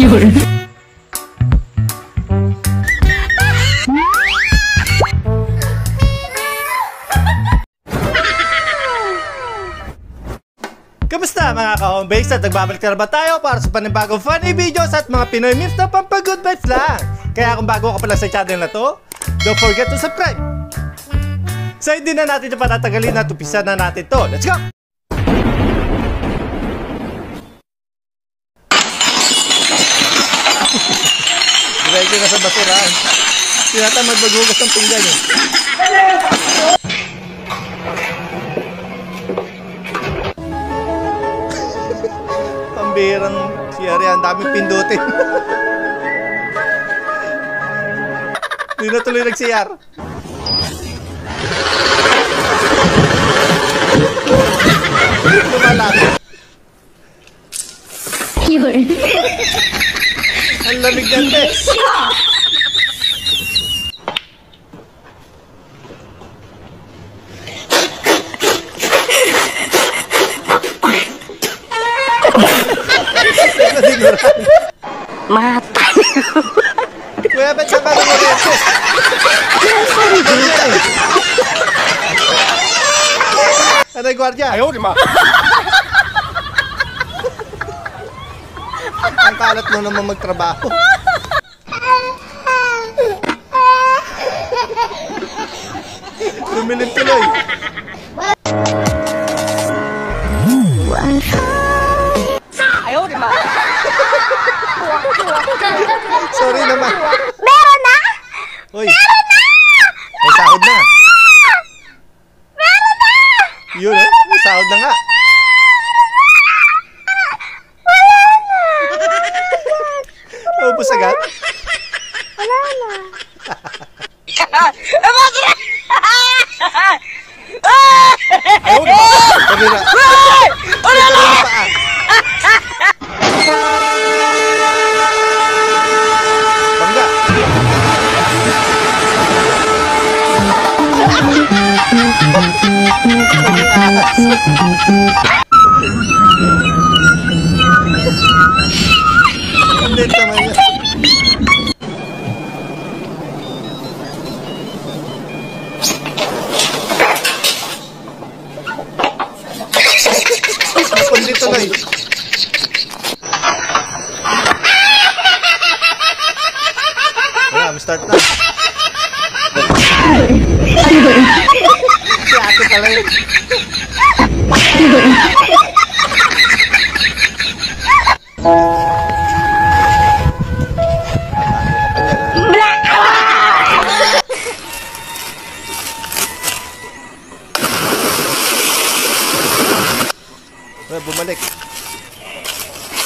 Kamusta mga ka-homebase at nagbabalik na naman tayo para sa panibagong funny videos at mga Pinoy memes na pampag-good vibes lang. Kaya kung bago ka pala sa channel na to, don't forget to subscribe. So hindi na natin na patatagalin at umpisa na natin to. Let's go! Diretso na sa basurahan. Tinatamad maghugas ng pinggan eh. Pambirang siyari, ang daming pindutin. Hindi na tuloy nagsiyar. Lumalapit. Ang lamig ng test. Matay. Kuya, ba't sa bago mo rin? Ano yung gwardiya? Ayaw, di ma. Ang kalat mo naman magtrabaho. Lumilim tuloy. Ayaw, di ma. Sorry naman. Meron na? Uy. Meron na! May sahod na. Meron na! Yun eh, may sahod na nga. Wala na! Ubus agad? Wala na. Ayaw, di ba? Sabi na. Wala na! Bangga. Ang lit naman yan. Napundi tuloy. Wala, start na. Si ate pala yun. Wala, bumalik.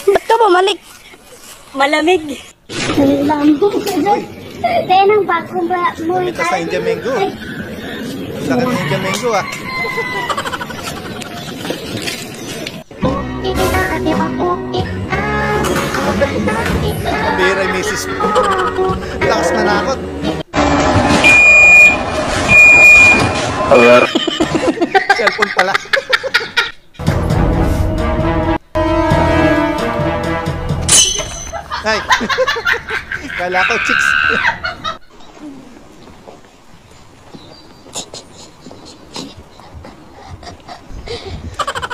Ba't ka bumalik? Malamig. Kaya nang bago ba mo Pumitas na India Mango. Laki ng India Mango ah. Pambira yung misis mo. Lakas manakot. Cellphone pala. Ay! Kala ko chicks.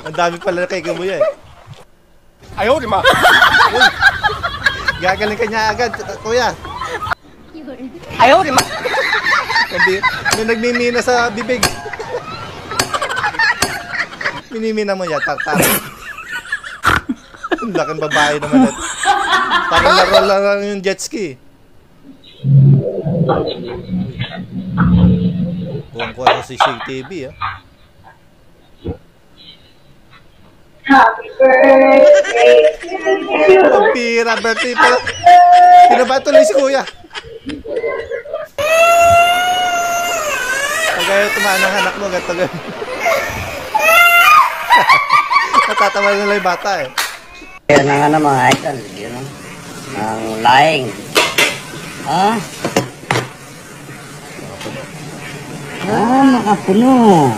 Ang dami pala na kay Kamuya eh. Ayaw, di ma. Gagaling ka niya agad, kuya. Ayaw, di ma. May nagmimina sa bibig. Minimina mo yan, tartar. Ang laking babae naman ito. Parang laro lang yung jet ski. Buong ko sa CCTV ah. Happy birthday to you. Pampira, birthday pala. Pinaba tuloy si kuya. Pagaya tumaan ang anak mo, gato ganyan. Natatawa nila yung bata eh. Yan na nga na mga idol, yun know? Ang laing. Ha? Makapuno.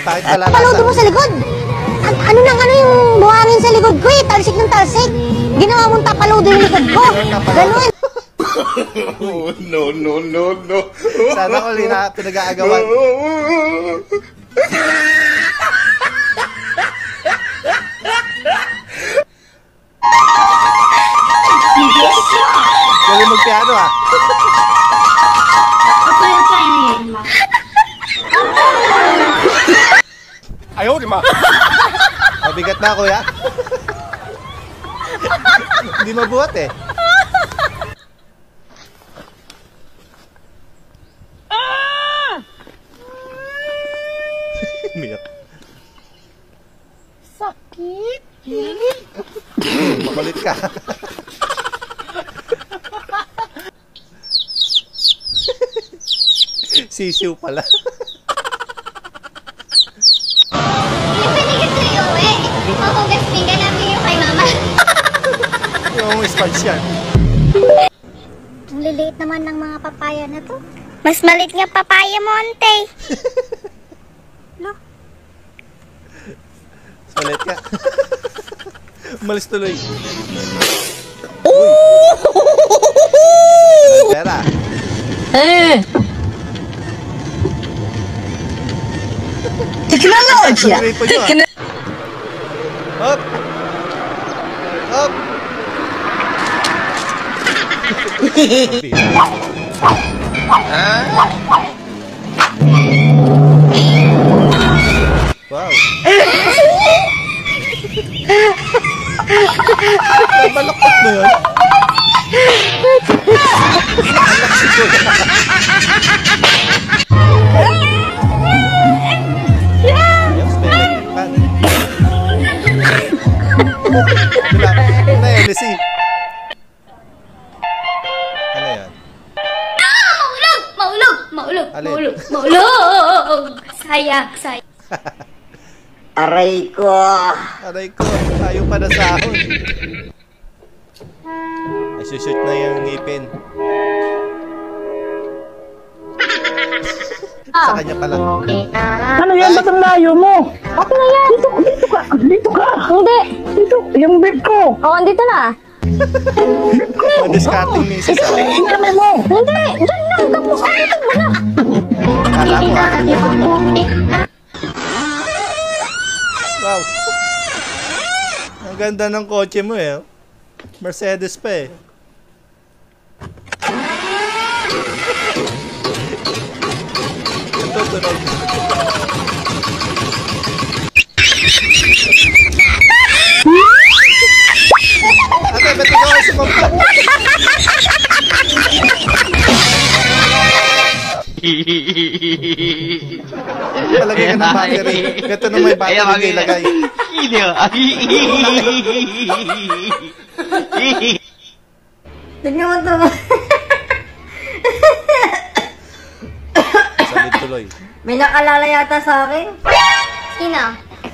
Bakit pala Panood mo sa likod. Ano yung din yung likod ko. Ganun. No. Sana all na pinag-aagawan. Galing mag-piano ah. Ayaw, di ma. Mabigat na kuya. Hindi mabuhat eh. Umiyak. Sakit. Makulit ka. Sisiw pala. Pinigit ko yung uwi. Mapugasting ka namin yung kay mama. Yung sponge yan. Ang liliit naman ng mga papaya na to. Mas maliit nga papaya mo, ante. Malit ka. Umalis tuloy. Pera. Teknolojia. Hop. Hop. Wow. Balakot mo yun? Yes, may pan. Wala. LC. Ano yan? Alin? Maulog! Sayang. Aray ko. Aray ko, ayaw pa na sahod. Ay, sushoot na yung ngipin. Sa kanya pala. Ano yan? Ba't ang layo mo? Okay na yan. Dito ka! Dito ka! Hindi. Dito! Yung bib ko! Oo, andito na. Madiscarding misis ah. Ano mo? Hindi. Diyan lang. Tapos andito mo na. Kala mo ah. Wow. Ang ganda ng kotse mo eh. Mercedes pa eh. Ito, tunog. Ate, ba't ikaw ay sumampa? Palagay ka ng battery. Ito na may battery nilagay. Tignan mo ito. Salid tuloy. May nakalala yata sa akin. Sino?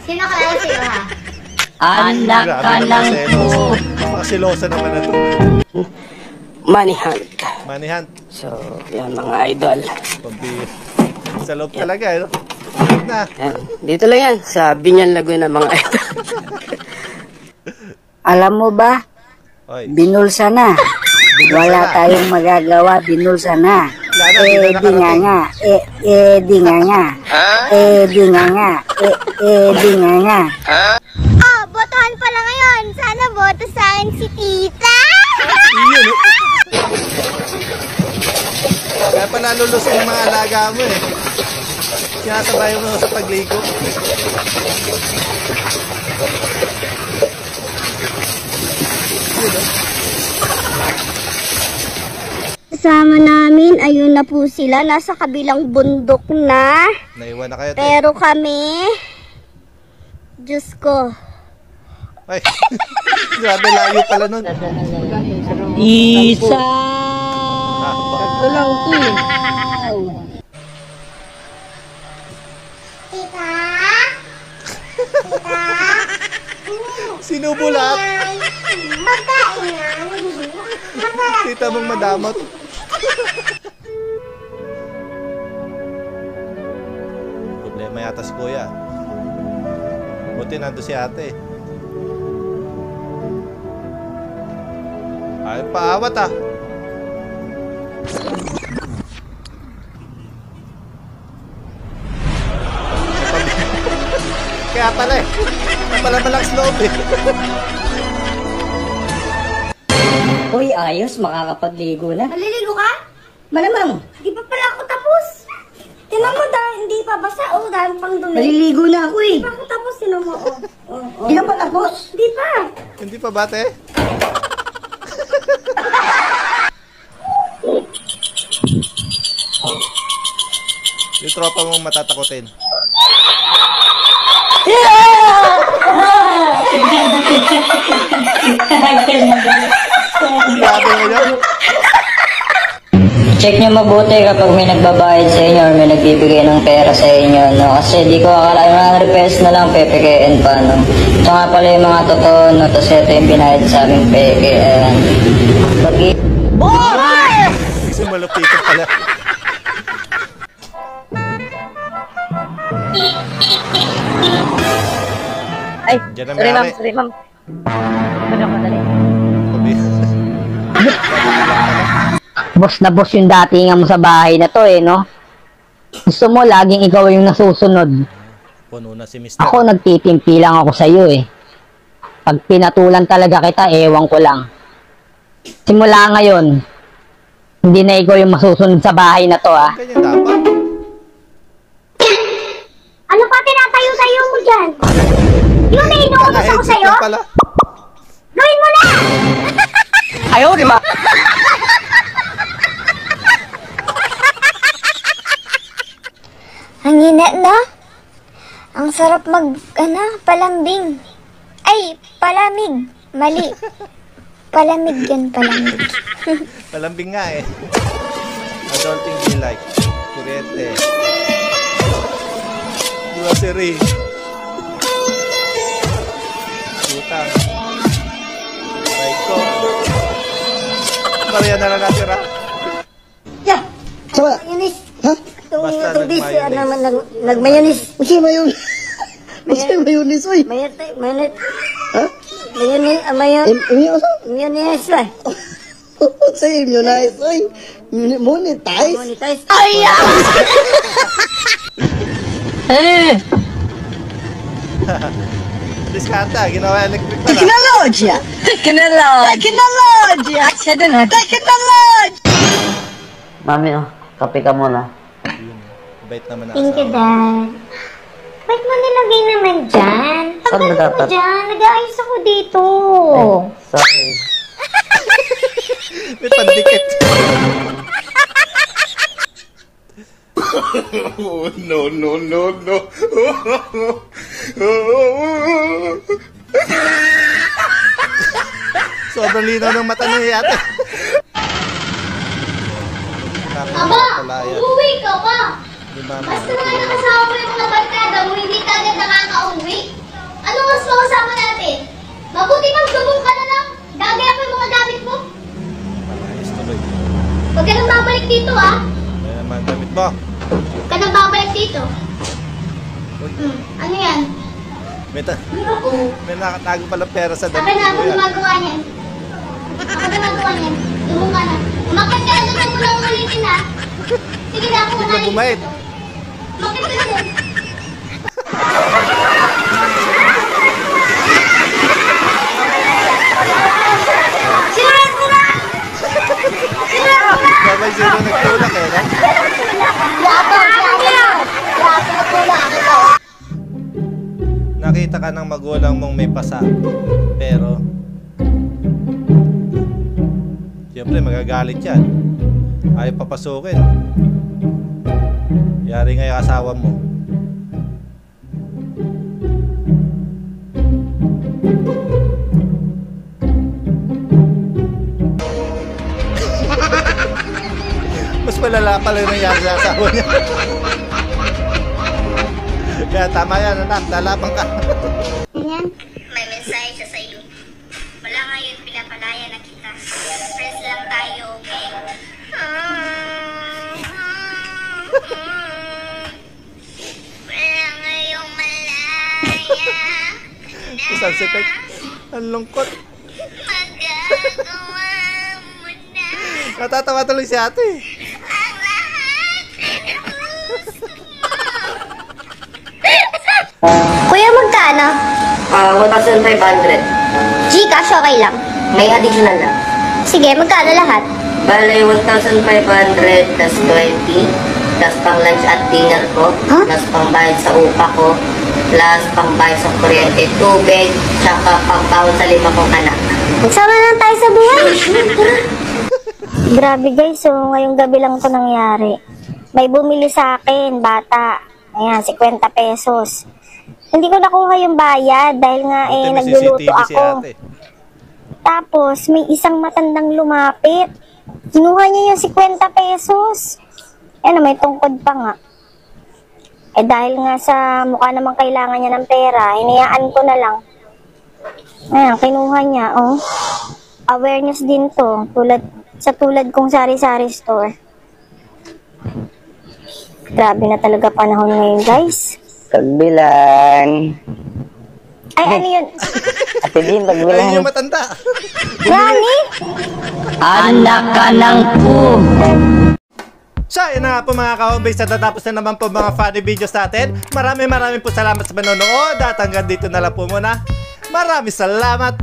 Sino kaya sa'yo ha? Anak ka lang po. Makasilosa naman na ito. Money hunt. Money hunt. So, yan mga idol. Pambihis. Sa loob talaga eh. No? Na. Yan. Dito lang yan, sa Binyan Laguna mga idol. Alam mo ba, Oy. binulsa na. Wala tayong magagawa, binulsa na. Di nga nga. Di nga nga. Di nga nga. Di nga nga. Oh, botohan pala ngayon. Sana boto sa akin si tita. Iyon eh. Kaya pa nalulusong yung mga alaga mo eh. Sinasabay mo sa pagligo. Kasama namin, ayun na po sila. Nasa kabilang bundok na. Naiwan na kayo, te. Pero kami, Diyos ko. Ay, grabe layo pala nun. Isa. Ah, Ito lang ito eh. Tita? sinubo lahat. Magkain na. Tita mong madamot. Problema yata si kuya. Buti nando si ate. Ay, paawat ah. Kaya pala eh. Kaya pala malakas loob eh. Uy, ayos, makakapagligo na. Maliligo ka? Malamang, Di pa pala ako tapos. Tinan mo dahil hindi pa basa. Oh, dahil pang dumi. maliligo na ako eh. Di pa ako tapos. Tinan mo. Di ka pa tapos? Di pa. Hindi pa bate? Yung tropa mong matatakotin. Grabe mo yun. Check nyo mabuti kapag may nagbabayad sa inyo or may nagbibigay ng pera sa inyo, no? Kasi di ko akala yung mga request na lang pepekein pa, no? Ito nga pala yung mga totoo, no? Tapos ito yung binayad sa aming peke, ayan. Kasi malupitan pala. Ay, Diyan na sorry ma'am, may-ari. sorry ma'am. Ano ako dali? Boss na boss yung datingan mo sa bahay na to eh, no? Gusto mo laging ikaw yung nasusunod. Puno na si Mr. Ako nagtitimpi lang ako sa iyo eh. Pag pinatulan talaga kita, ewan ko lang. Simula ngayon, hindi na ikaw yung masusunod sa bahay na to ah. Ganyan dapat. Ano pa tinatayo-tayo mo dyan? Yung may inuutos ako Naka-headset sa'yo? lang pala. Gawin mo na! Ayaw, di ba? Ang ina na. Ang sarap palambing. Ay, palamig. Mali. Palamig yan, palamig. Palambing nga eh. Adulting be like. Kurete. Grocery. Utang. Raiko. Maria na lang natira. Yeah. Mayonnaise. Ha? Basta Siya nag-mayonnaise. naman nag-mayonnaise. Kasi mayon. Kasi mayonnaise, oy. Mayonnaise. Ha? Mayonnaise ba? Sa inyo na, oy. Monetize. Monetize. Diskanta, ginawa electric pala. Teknologya! Teknologya! Siya din ha? Teknologya! Mami, oh, kape ka muna. Bait naman na Thank you, asawa. Dad. Ba't mo nilagay naman dyan? Saan ba Tagal mo dapat? dyan. Nag-aayos ako dito. Sorry. May pandikit. Oh, no, no, no, no. Sobrang linaw ng mata niya yata. Aba, Palaya. uuwi ka pa. Di ba, Basta na yung kasama mo yung mga barkada mo, hindi ka agad nakaka-uwi. Ano mas makasama natin? Mabuti kang gabong ka na lang. Gagaya ko yung mga gamit mo. Ayos tuloy. Huwag ka nang babalik dito, ah. May naman damit mo. Huwag ka nang babalik dito. Ano yan? May nakatago palang pera sa damit Akin na, ako mo yan. gumagawa niyan. Ako gumagawa niyan. Lumong ka na. Umakit ka na doon, huwag mo lang ulitin, ha. Sige na, ako Hindi ka bumait. Umakit ka na doon. Sinulat mo na! Sabay sino nagtulak eh, no? Nakita ka ng magulang mong may pasa. Pero, siyempre magagalit yan. Ayaw papasukin. Yari nga yung asawa mo. Mas malala pala yung nangyari sa asawa niya. Kaya tama yan, anak. Lalabang ka. Ganyan. May mensahe siya sa iyo. Wala ngayon pinapalaya na kita. Friends lang tayo, okay? Wala ngayong malaya. Isang sipek. Ang lungkot. Magagawa Natatawa tuloy si ate. Kuya, magkano? 1,500. Gcash, okay lang. May additional na. Sige, magkano lahat? Bale, 1,500 plus 20. Plus pang lunch at dinner ko. Huh? Plus pang bayad sa upa ko. Plus pang bayad sa kuryente, tubig. Tsaka pang bawal sa 5 kong anak. Magsama lang tayo sa buhay. Grabe guys, so ngayong gabi lang to nangyari. May bumili sa akin, bata. Ayan, 50 pesos. Hindi ko nakuha yung bayad dahil nga nagluluto ako. Tapos may isang matandang lumapit. Kinuha niya yung 50 pesos. Ano, may tungkod pa nga. Dahil nga sa mukha namang kailangan niya ng pera, hinayaan ko na lang. Ayan, kinuha niya, oh. Awareness din to, tulad kong sari-sari store. Grabe na talaga panahon ngayon, guys. Pagbilan. Ay, ano yun? Ate Din, pagbilan. Ayun yung matanda. Rani? Anak ka ng po. So, yun na nga po mga ka-homebase, natatapos na naman po mga funny videos natin. Maraming po salamat sa panonood at hanggang dito na lang po muna. Maraming salamat.